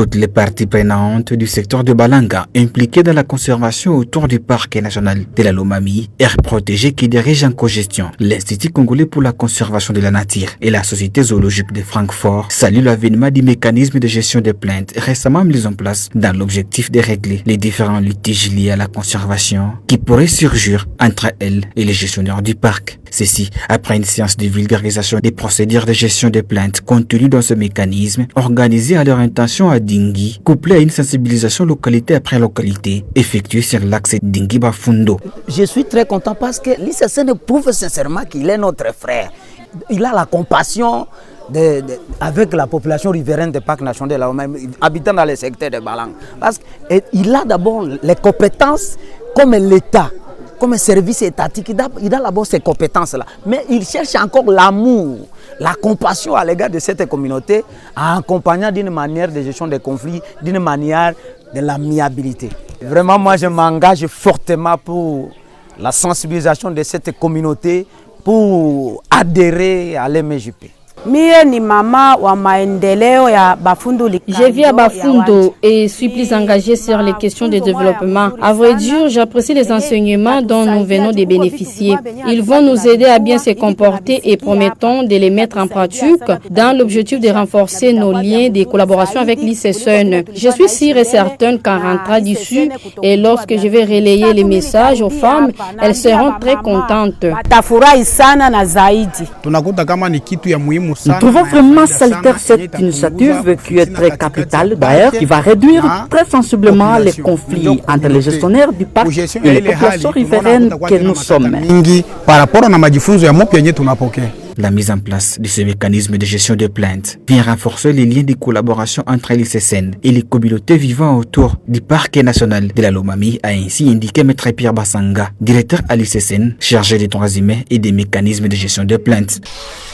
Toutes les parties prenantes du secteur de Balanga impliquées dans la conservation autour du parc national de la Lomami, aire protégée qui dirige en cogestion l'Institut congolais pour la conservation de la nature et la Société zoologique de Francfort saluent l'avènement du mécanisme de gestion des plaintes récemment mis en place dans l'objectif de régler les différents litiges liés à la conservation qui pourraient surgir entre elles et les gestionnaires du parc. Ceci après une séance de vulgarisation des procédures de gestion des plaintes contenues dans ce mécanisme organisé à leur intention à Dingui, couplé à une sensibilisation localité après localité effectuée sur l'axe Dingui-Bafundo. Je suis très content parce que l'ICCN prouve sincèrement qu'il est notre frère. Il a la compassion avec la population riveraine du parc national de la Lomami, habitant dans le secteur de Balanga. Parce qu'il a d'abord les compétences comme l'État, comme un service étatique. Il a d'abord ces compétences-là. Mais il cherche encore l'amour, la compassion à l'égard de cette communauté, en accompagnant d'une manière de gestion des conflits, d'une manière de l'amiabilité. Vraiment, moi, je m'engage fortement pour la sensibilisation de cette communauté pour adhérer à l'MJP. Je vis à Bafundo et suis plus engagée sur les questions de développement. À vrai dire, j'apprécie les enseignements dont nous venons de bénéficier. Ils vont nous aider à bien se comporter et promettons de les mettre en pratique dans l'objectif de renforcer nos liens de collaboration avec l'ICCN. Je suis sûre et certaine qu'en rentrant d'ici et lorsque je vais relayer les messages aux femmes, elles seront très contentes. Nous trouvons vraiment salutaire cette initiative qui est très capitale d'ailleurs, qui va réduire très sensiblement les conflits entre les gestionnaires du parc et les populations riveraines que nous sommes. La mise en place de ce mécanisme de gestion de plaintes vient renforcer les liens de collaboration entre l'ICCN et les communautés vivant autour du parc national de la Lomami, a ainsi indiqué M. Pierre Bassanga, directeur à l'ICCN, chargé des droits humains et des mécanismes de gestion de plaintes.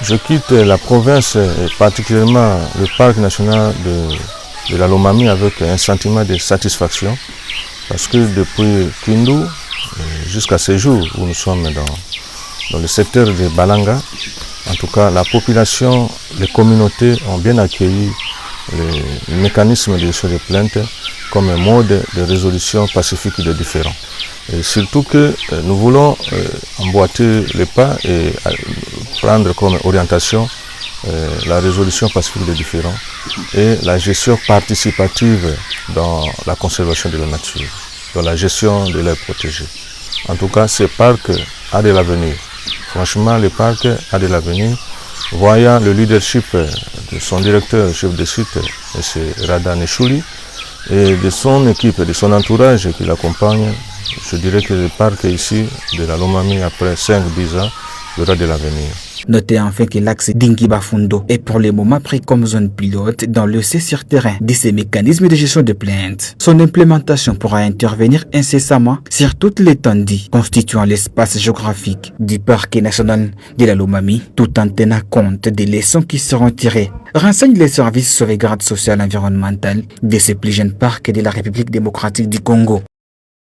Je quitte la province et particulièrement le parc national de la Lomami avec un sentiment de satisfaction parce que depuis Kindu jusqu'à ce jour où nous sommes dans le secteur de Balanga, en tout cas, la population, les communautés ont bien accueilli le mécanisme de gestion des plaintes comme un mode de résolution pacifique de différends. Et surtout que nous voulons emboîter les pas et prendre comme orientation la résolution pacifique des différends et la gestion participative dans la conservation de la nature, dans la gestion de l'air protégée. En tout cas, ce parc a de l'avenir. Franchement, le parc a de l'avenir. Voyant le leadership de son directeur, chef de site, M. Rada Neshouli, et de son équipe, de son entourage qui l'accompagne, je dirais que le parc ici de la Lomami, après 5-10 ans, aura de l'avenir. Notez enfin que l'axe Dingui-Bafundo est pour le moment pris comme zone pilote dans le sur terrain de ces mécanismes de gestion de plaintes. Son implémentation pourra intervenir incessamment sur toute l'étendue constituant l'espace géographique du parc national de la Lomami, tout en tenant compte des leçons qui seront tirées. Renseigne les services sauvegarde sociale et environnementale de ce plus jeune parc de la République démocratique du Congo.